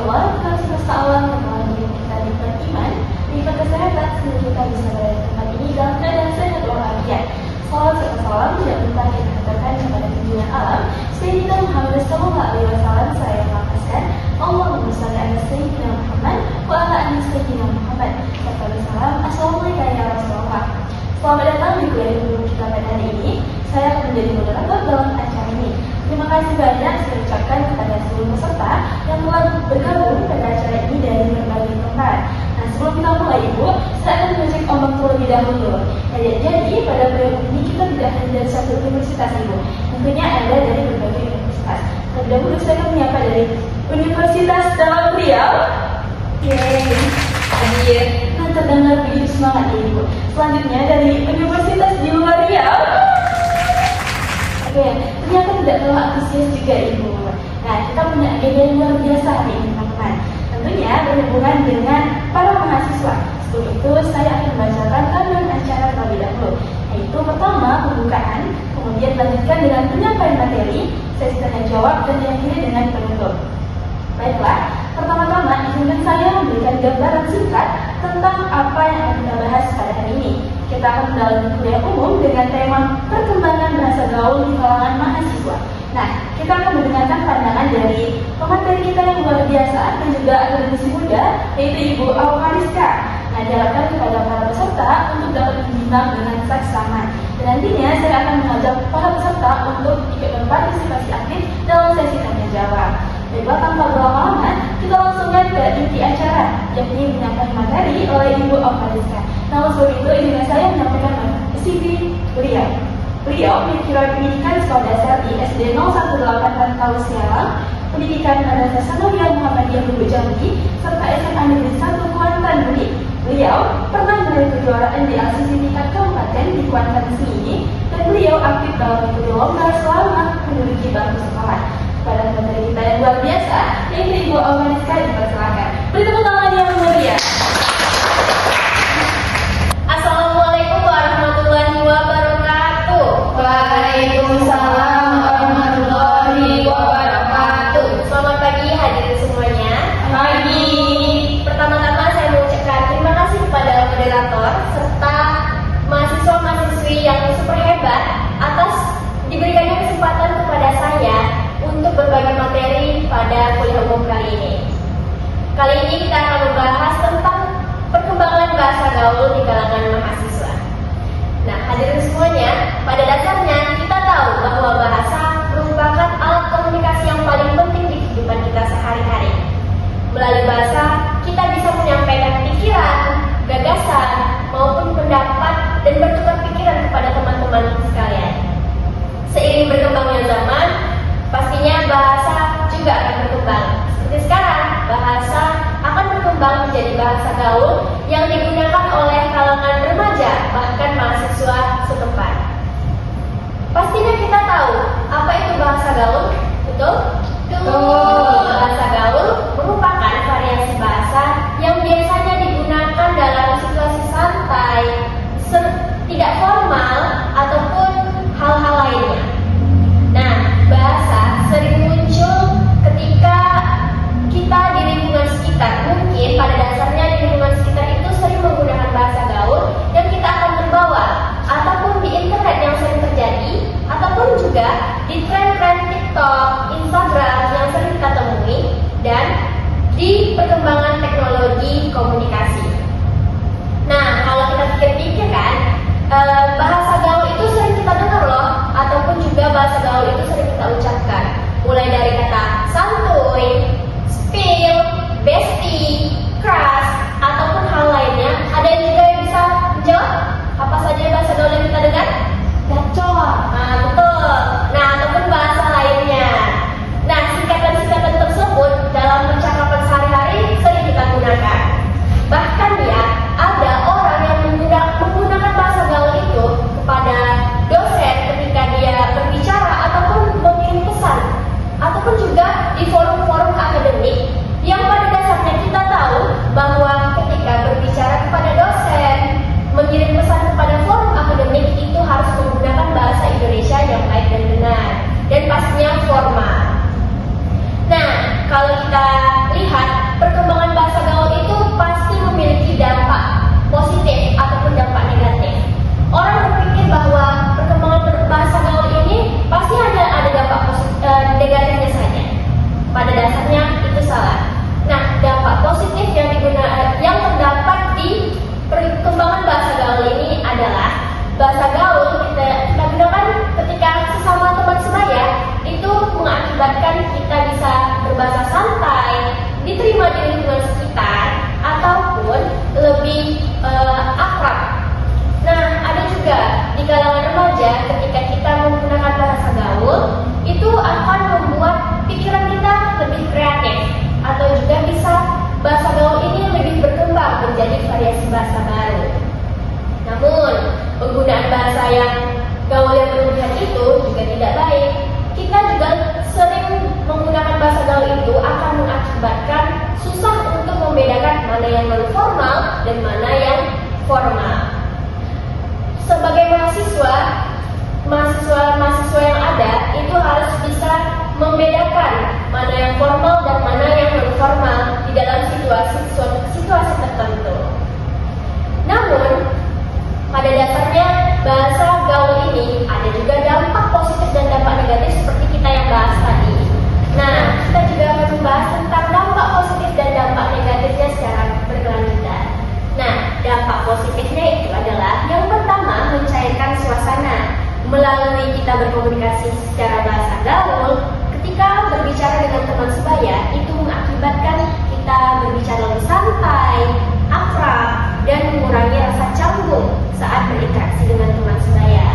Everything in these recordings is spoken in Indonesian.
Allah, Tuhan semesta alam yang telah memberi kita nikmat iman, nikmat kesehatan, sehingga kita bisa berada di tempat ini dalam keadaan sehat walafiat. Salawat serta salam tidak lupa kita katakan kepada pimpinan alam, Sayyidina Muhammad sallallahu alaihi wasallam. Saya mengatakan Allahumma shalli ala Sayyidina Muhammad wa ala ali Sayyidina Muhammad. Serta bersalam, Assalamualaikum ya Rasulullah. Selamat datang di kuliah ilmu kita pada hari ini. Saya akan menjadi moderator dalam acara ini. Terima kasih banyak saya ucapkan kepada seluruh peserta yang telah bergabung pada acara ini dari berbagai tempat. Nah, sebelum kita mulai Ibu, saya akan mengecek ombak terlebih dahulu. Jadi pada periode ini kita tidak hanya dari satu universitas Ibu, tentunya ada dari berbagai universitas. Terlebih dahulu saya akan menyapa dari Universitas Dalam Riau. Hadir. Nah, terdengar begitu semangat ya Ibu. Selanjutnya dari Universitas di luar Riau. Oke, ternyata tidak terlalu antusias juga Ibu. Nah, kita punya agenda yang luar biasa hari ini teman-teman. Tentunya berhubungan dengan para mahasiswa. Sebelum itu saya akan membacakan panduan acara terlebih dahulu, yaitu pertama pembukaan, kemudian dilanjutkan dengan penyampaian materi, sesi tanya jawab, dan diakhiri dengan penutup. Baiklah, pertama-tama izinkan saya memberikan gambaran singkat tentang apa yang akan kita bahas pada hari ini. Kita akan mendalami kuliah umum dengan tema perkembangan bahasa gaul di kalangan mahasiswa. Nah, kita akan mendengarkan pandangan dari pemateri kita yang luar biasa dan juga akademisi muda, yaitu Ibu Auhariska. Nah, diharapkan kepada para peserta untuk dapat menyimak dengan saksama. Dan nantinya saya akan mengajak para peserta untuk ikut berpartisipasi aktif dalam sesi tanya jawab. Baiklah, tanpa berlama-lama, kita langsung ke inti acara, yakni penyampaian materi oleh Ibu Auhariska. Namun sebelum itu, izinkan saya menyampaikan CV beliau. Beliau memiliki pendidikan sekolah dasar di SD 018 Rantau Sialang, pendidikan Madrasah Sanawiyah Muhammadiyah Lubuk Jambi, serta SMA Negeri 1 Kuantan Budi. Beliau pernah meraih kejuaraan di LCC tingkat kabupaten di Kuantan ini, dan beliau aktif dalam mengikuti lomba selama menduduki bangku sekolah. Pada materi kita yang luar biasa, yaitu Ibu Auhariska, dipersilakan. Beri tepuk tangan yang mulia. Assalamualaikum warahmatullahi wabarakatuh. Waalaikumsalam warahmatullahi wabarakatuh. Selamat pagi hadirin semuanya. Pagi. Pertama-tama saya mengucapkan terima kasih kepada moderator serta mahasiswa-mahasiswi yang super hebat atas diberikannya kesempatan kepada saya untuk berbagi materi pada kuliah umum kali ini. Kali ini kita akan membahas tentang perkembangan bahasa gaul di kalangan mahasiswa. Nah, hadirin semuanya, pada dasarnya kita tahu bahwa bahasa merupakan alat komunikasi yang paling penting di kehidupan kita sehari-hari. Melalui bahasa, kita bisa menyampaikan pikiran, gagasan, maupun pendapat dan bertukar pikiran kepada teman-teman sekalian. Seiring berkembangnya zaman, pastinya bahasa juga akan berkembang. Seperti sekarang, bahasa akan berkembang menjadi bahasa gaul yang digunakan oleh kalangan remaja, bahkan mahasiswa setempat. Pastinya kita tahu apa itu bahasa gaul, betul? Bahasa gaul merupakan variasi bahasa yang biasanya digunakan dalam situasi santai, tidak formal, ataupun hal-hal lainnya. Nah, bahasa sering muncul ketika kita di lingkungan sekitar. Mungkin pada dasarnya di lingkungan sekitar itu sering menggunakan bahasa gaul yang kita akan terbawa, ataupun di internet yang sering terjadi, ataupun juga di tren-tren TikTok, Instagram yang sering kita temui, dan di perkembangan teknologi komunikasi. Nah, kalau kita pikir-pikir kan, bahasa gaul itu sering kita dengar loh, ataupun juga bahasa gaul itu sering kita ucapkan. Mulai dari kata santuy, spill, bestie, crush, ataupun hal lainnya. Ada yang juga yang bisa menjawab apa saja bahasa gaul yang kita dengar? Gacor. Nah, betul. Nah, ataupun bahasa lainnya. Nah, singkatan-singkatan tersebut dalam percakapan sehari-hari sering kita gunakan. Bahkan ya, ada orang yang menggunakan bahasa gaul itu kepada dosen ketika dia berbicara ataupun mengirim pesan, ataupun juga bahasa baru. Namun, penggunaan bahasa yang gaul yang berlebihan itu juga tidak baik. Kita juga sering menggunakan bahasa gaul itu akan mengakibatkan susah untuk membedakan mana yang non formal dan mana yang formal. Sebagai mahasiswa yang ada itu harus bisa membedakan mana yang formal dan mana yang non formal di dalam situasi tertentu. Namun, pada dasarnya bahasa gaul ini ada juga dampak positif dan dampak negatif seperti kita yang bahas tadi. Nah, kita juga akan membahas tentang dampak positif dan dampak negatifnya secara berkelanjutan. Nah, dampak positifnya itu adalah yang pertama, mencairkan suasana. Melalui kita berkomunikasi secara bahasa gaul, ketika berbicara dengan teman sebaya, itu mengakibatkan kita berbicara lebih santai, akrab, dan mengurangi rasa canggung saat berinteraksi dengan teman sebaya.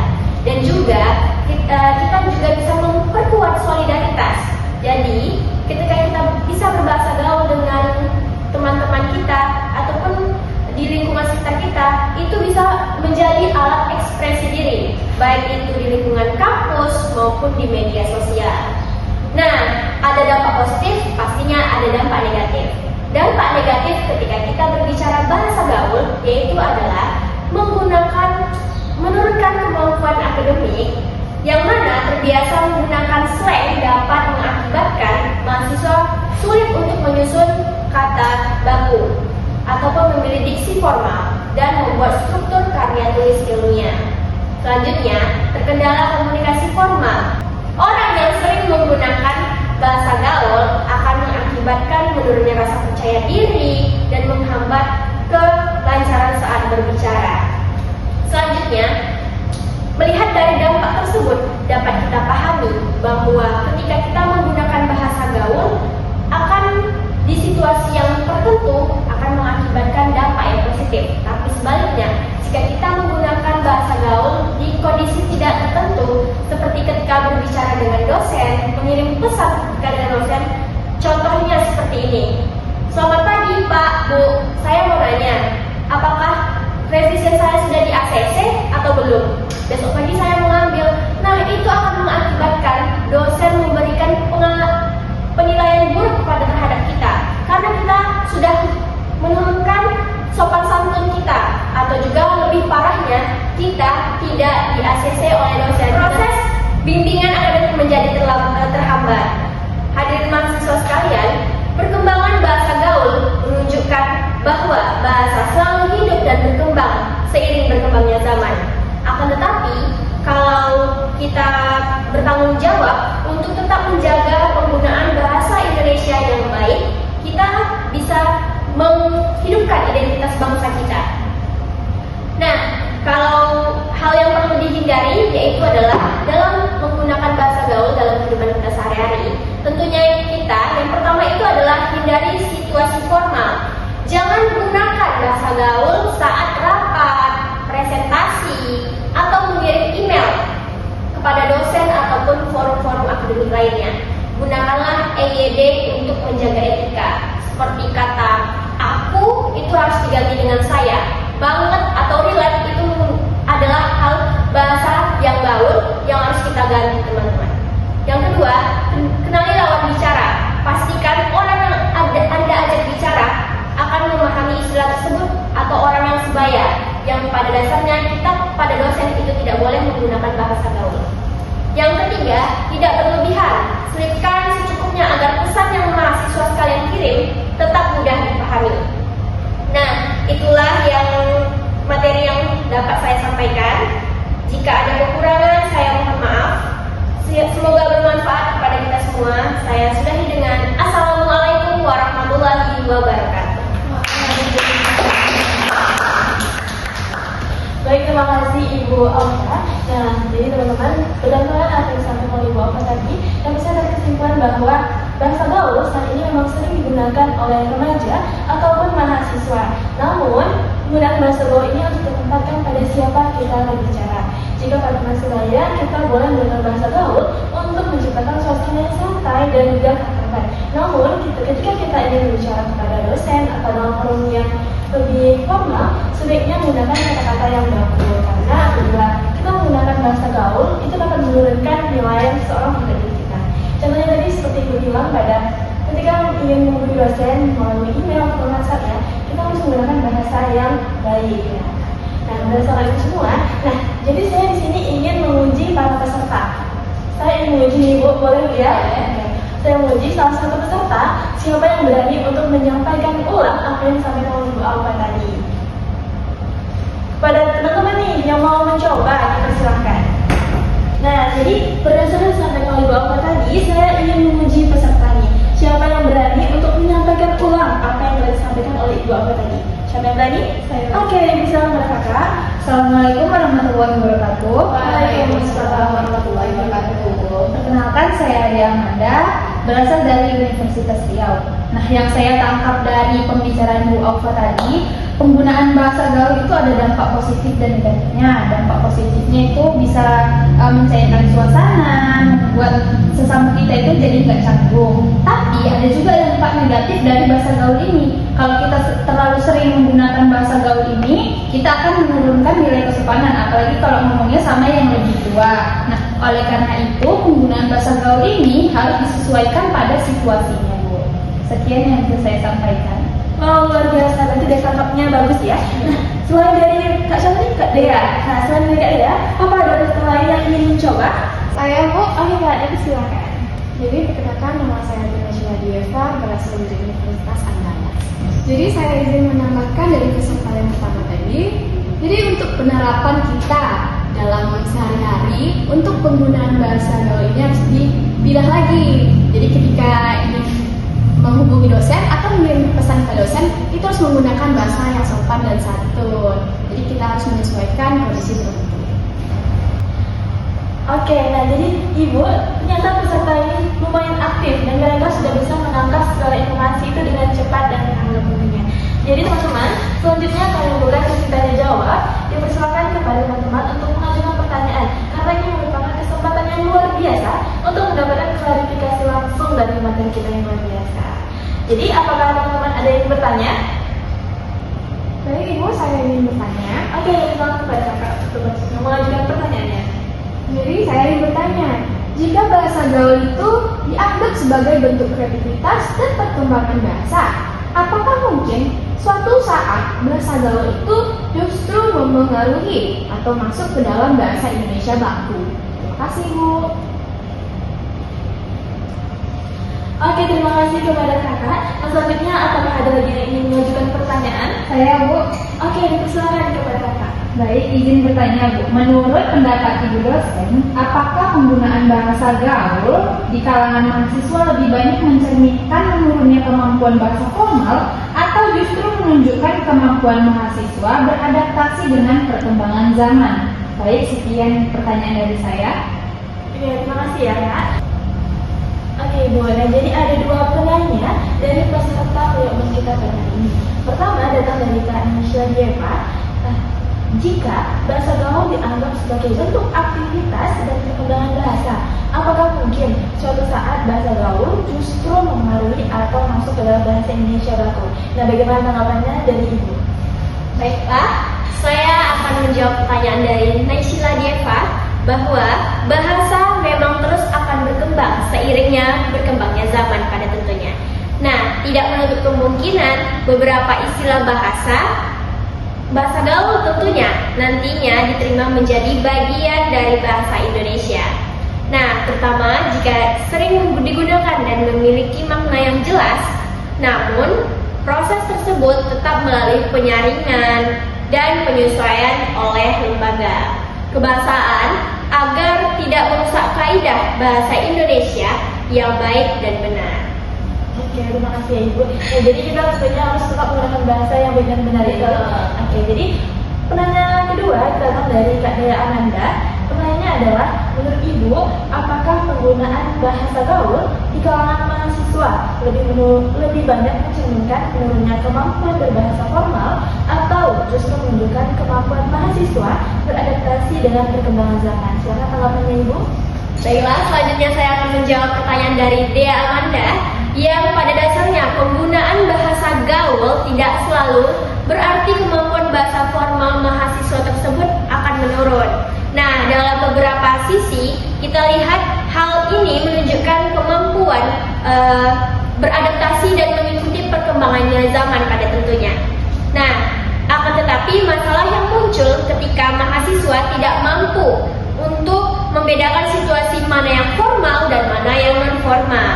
Dan juga kita juga bisa memperkuat solidaritas. Jadi, ketika kita bisa berbahasa gaul dengan teman-teman kita ataupun di lingkungan sekitar kita, itu bisa menjadi alat ekspresi diri, baik itu di lingkungan kampus maupun di media sosial. Nah, ada dampak positif, pastinya ada dampak negatif. Dampak negatif ketika kita berbicara bahasa gaul yaitu adalah menurunkan kemampuan akademik, yang mana terbiasa menggunakan slang dapat mengakibatkan mahasiswa sulit untuk menyusun kata baku ataupun memilih diksi formal dan membuat struktur karya tulis ilmiah. Selanjutnya, terkendala komunikasi formal. Orang yang sering menggunakan bahasa gaul akan mengakibatkan menurunnya rasa percaya diri dan menghambat kelancaran saat berbicara. Selanjutnya, melihat dari dampak tersebut, dapat kita pahami bahwa ketika kita menggunakan bahasa gaul akan di situasi yang tertentu akan mengakibatkan dampak yang positif. Tapi sebaliknya, jika kita menggunakan bahasa gaul di kondisi tidak tertentu, seperti ketika berbicara dengan dosen, mengirim pesan ketika dengan dosen, contohnya seperti ini. Selamat pagi Pak, Bu, saya mau nanya, apakah revisi saya sudah di ACC atau belum? Besok pagi saya mau ngambil. Nah, itu akan mengakibatkan dosen memberikan penilaian buruk terhadap kita, karena kita sudah menurunkan sopan santun kita, atau juga lebih parahnya kita tidak di ACC oleh dosen. Proses bimbingan akademik menjadi terhambat. Hadirin mahasiswa sekalian, perkembangan bahasa gaul menunjukkan bahwa bahasa selalu hidup dan berkembang seiring berkembangnya zaman. Akan tetapi, kalau kita bertanggung jawab untuk tetap menjaga penggunaan bahasa Indonesia yang baik, kita bisa menghidupkan identitas bangsa kita. Nah, kalau hal yang perlu dihindari yaitu adalah dalam menggunakan bahasa gaul dalam kehidupan kita sehari-hari. Tentunya kita, yang pertama itu adalah hindari situasi formal. Jangan gunakan bahasa gaul saat rapat, presentasi, atau mengirim email kepada dosen ataupun forum-forum akademik lainnya. Gunakanlah EYD untuk menjaga etika. Seperti kata aku itu harus diganti dengan saya. Banget atau relate itu adalah hal bahasa yang gaul yang harus kita ganti, teman-teman. Yang kedua, kenali lawan bicara. Pastikan orang yang Anda ajak bicara akan memahami istilah tersebut atau orang yang sebaya, yang pada dasarnya kita pada dosen itu tidak boleh menggunakan bahasa gaul. Yang ketiga, tidak berlebihan. Selipkan secukupnya agar pesan yang mahasiswa sekalian kirim tetap mudah dipahami. Nah, itulah yang materi yang dapat saya sampaikan. Jika ada kekurangan, saya mohon maaf. Semoga bermanfaat kepada kita semua. Saya sudahi dengan Assalamualaikum warahmatullahi wabarakatuh. Baik, terima kasih Ibu Aulia. Nah, jadi teman-teman, berdasarkan apa yang disampaikan Ibu Aulia tadi, yang bisa dari kesimpulan bahwa bahasa gaul saat ini memang sering digunakan oleh remaja ataupun mahasiswa. Namun, penggunaan bahasa gaul ini harus ditempatkan pada siapa kita berbicara. Jika pada masa sebaya, kita boleh menggunakan bahasa gaul untuk menciptakan suasana yang santai dan juga akrab. Namun, ketika kita ingin berbicara kepada dosen atau dalam forum yang lebih formal, sebaiknya menggunakan kata-kata yang baku. Karena apabila kita menggunakan bahasa gaul, itu dapat menurunkan nilai seorang pendidik kita. Contohnya tadi seperti ibu bilang ketika ingin menghubungi dosen melalui email atau WhatsApp ya, kita harus menggunakan bahasa yang baik ya. Nah, berdasarkan itu semua, jadi saya di sini ingin menguji para peserta. Saya ingin menguji ibu, boleh ya? Saya menguji salah satu peserta, siapa yang berani untuk menyampaikan ulang apa yang disampaikan oleh Ibu Alfa tadi. Pada teman-teman nih yang mau mencoba, kita silakan. Nah, jadi berdasarkan disampaikan oleh Ibu Alfa tadi, saya ingin menguji peserta nih. Siapa yang berani untuk menyampaikan ulang apa yang telah disampaikan oleh Ibu Alfa tadi? Siapa yang berani? Saya. Oke, bisa kepada kakak. Assalamualaikum warahmatullahi wabarakatuh. Waalaikumsalam warahmatullahi wabarakatuh. Perkenalkan, saya Ria Amanda, berasal dari Universitas Riau. Nah, yang saya tangkap dari pembicaraan Bu Alfa tadi, penggunaan bahasa gaul itu ada dampak positif dan negatifnya. Dampak positifnya itu bisa mencairkan suasana, membuat sesama kita itu jadi nggak canggung. Tapi ada juga dampak negatif dari bahasa gaul ini. Kalau kita terlalu sering menggunakan bahasa gaul ini, kita akan menurunkan nilai kesopanan, apalagi kalau ngomongnya sama yang lebih tua. Nah, oleh karena itu penggunaan bahasa gaul ini harus disesuaikan pada situasinya, Bu. Sekian yang bisa saya sampaikan. Wow, luar biasa, berarti daya tangkapnya bagus ya. Nah, selain dari Kak Syafri, Kak Dea. Nah, selain dari Kak Dea, apa ada dokter lain yang ingin mencoba? Saya Bu. Oke Kak, itu silakan. Jadi perkenalkan, nama saya Najila Dieva, berasal dari Universitas Andalas. Jadi saya izin menambahkan dari peserta yang pertama tadi. Jadi untuk penerapan kita dalam sehari-hari, untuk penggunaan bahasa gaul ini harus dipilah lagi. Jadi ketika ingin menghubungi dosen atau mengirim pesan ke dosen, itu harus menggunakan bahasa yang sopan dan santun. Jadi kita harus menyesuaikan kondisi tertentu. Oke, nah jadi Ibu, ternyata peserta ini lumayan aktif dan mereka sudah bisa menangkap segala informasi itu dengan cepat dan menangkap tentunya. Jadi teman-teman, selanjutnya kami membuka sesi tanya jawab. Dipersilakan kepada teman-teman untuk mengajukan pertanyaan karena ini merupakan kesempatan yang luar biasa untuk mendapatkan klarifikasi langsung dari materi kita yang luar biasa. Jadi apakah teman-teman ada yang bertanya? Baik Ibu, saya ingin bertanya. Oke, silakan kepada kakak untuk mengajukan pertanyaannya. Jadi saya ingin bertanya, jika bahasa gaul itu dianggap sebagai bentuk kreativitas dan perkembangan bahasa, apakah mungkin suatu saat bahasa gaul itu justru mempengaruhi atau masuk ke dalam bahasa Indonesia baku? Terima kasih Bu. Oke, terima kasih kepada kakak. Nah, selanjutnya apakah ada lagi yang ingin mengajukan pertanyaan? Saya, Bu. Oke, dipersilakan kepada kakak. Baik, izin bertanya, Bu. Menurut pendapat Ibu dosen, apakah penggunaan bahasa gaul di kalangan mahasiswa lebih banyak mencerminkan menurunnya kemampuan bahasa formal atau justru menunjukkan kemampuan mahasiswa beradaptasi dengan perkembangan zaman? Baik, sekian pertanyaan dari saya. Oke, terima kasih ya kak. Oke Bu, nah jadi ada dua penanya dari peserta kuliah kita pada hari ini. Pertama datang dari Kak Najila Dieva. Jika bahasa gaul dianggap sebagai bentuk aktivitas dan perkembangan bahasa, apakah mungkin suatu saat bahasa gaul justru mempengaruhi atau masuk ke dalam bahasa Indonesia baku? Nah, bagaimana tanggapannya dari Ibu? Baiklah, saya akan menjawab pertanyaan dari Najila Dieva bahwa bahasa memang terus akan berkembang seiringnya berkembangnya zaman pada tentunya. Nah, tidak menutup kemungkinan beberapa istilah bahasa gaul tentunya nantinya diterima menjadi bagian dari bahasa Indonesia. Nah, terutama jika sering digunakan dan memiliki makna yang jelas, namun proses tersebut tetap melalui penyaringan dan penyesuaian oleh lembaga kebahasaan agar tidak merusak kaidah bahasa Indonesia yang baik dan benar. Oke, terima kasih ya Ibu. Ya, jadi kita sebenarnya harus tetap menggunakan bahasa yang benar-benar itu. Oke, jadi penanya kedua datang dari Kak Dea Ananda. Pertanyaannya adalah, menurut Ibu, apakah penggunaan bahasa gaul di kalangan mahasiswa lebih banyak mencerminkan menurunnya kemampuan berbahasa formal atau justru menunjukkan kemampuan mahasiswa beradaptasi dengan perkembangan zaman? Silakan tanggapannya Ibu. Baiklah, selanjutnya saya akan menjawab pertanyaan dari Dea Amanda yang pada dasarnya penggunaan bahasa gaul gaul tidak selalu berarti kemampuan bahasa formal mahasiswa tersebut akan menurun. Nah, dalam beberapa sisi kita lihat hal ini menunjukkan kemampuan beradaptasi dan mengikuti perkembangannya zaman pada tentunya. Nah, akan tetapi masalah yang muncul ketika mahasiswa tidak mampu untuk membedakan situasi mana yang formal dan mana yang non formal.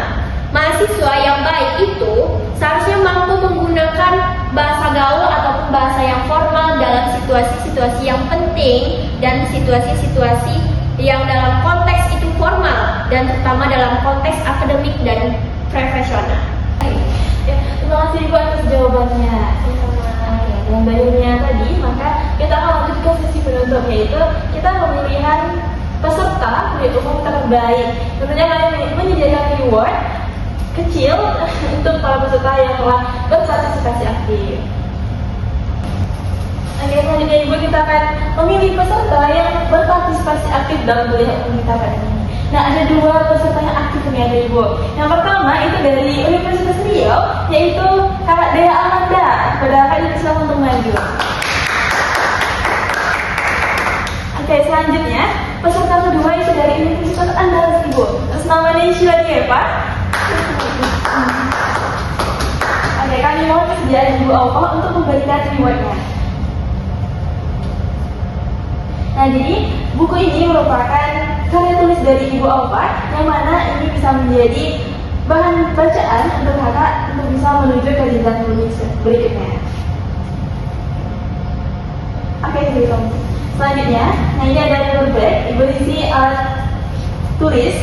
Mahasiswa yang baik itu seharusnya mampu menggunakan bahasa gaul ataupun bahasa yang formal dalam situasi-situasi yang penting dan situasi-situasi yang dalam konteks itu formal dan terutama dalam konteks akademik dan profesional. Ya, terima kasih Ibu atas jawabannya. Dengan dalilnya tadi, maka kita akan lanjut ke sesi penutup, yaitu kita pemilihan peserta kuliah umum terbaik. Tentunya kalian menyediakan reward kecil untuk para peserta yang telah berpartisipasi aktif. Oke, selanjutnya Ibu, kita akan memilih peserta yang berpartisipasi aktif dalam kuliah umum kita pada ini. Nah, ada dua peserta yang aktif nih, ada Ibu. Yang pertama itu dari Universitas Riau, yaitu Kak Dea Amanda. Pada Kak silakan untuk maju. Oke, selanjutnya peserta kedua itu dari Universitas Andalas, Ibu. Terus namanya silakan ya, Pak. Oke, kami mohon kesediaan Ibu Alfa untuk memberikan rewardnya. Nah, jadi buku ini merupakan karya tulis dari Ibu Alfa, yang mana ini bisa menjadi bahan bacaan untuk kakak untuk bisa menuju ke jenjang berikutnya. Oke, selanjutnya, nah ini ada paper bag, Ibu isi alat tulis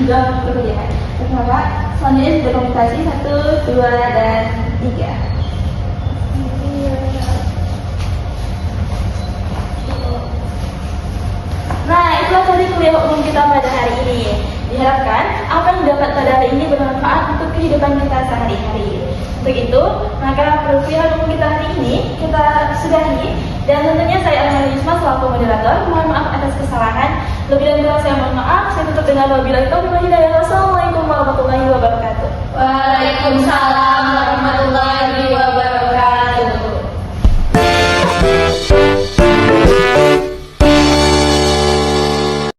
dalam pekerjaan. Kakak, selanjutnya dokumentasi 1, 2, dan 3. Nah, itulah tadi kuliah umum kita pada hari ini. Diharapkan apa yang didapat pada hari ini bermanfaat untuk kehidupan kita sehari-hari. Untuk itu, maka kuliah umum kita hari ini kita sudahi. Dan tentunya saya Alhamdulillah Yusma selaku moderator. Mohon maaf atas kesalahan. Lebih dan kurang saya mohon maaf. Saya tutup dengan wabillahi taufiq wal hidayah. Wassalamualaikum warahmatullahi wabarakatuh. Waalaikumsalam warahmatullahi wabarakatuh.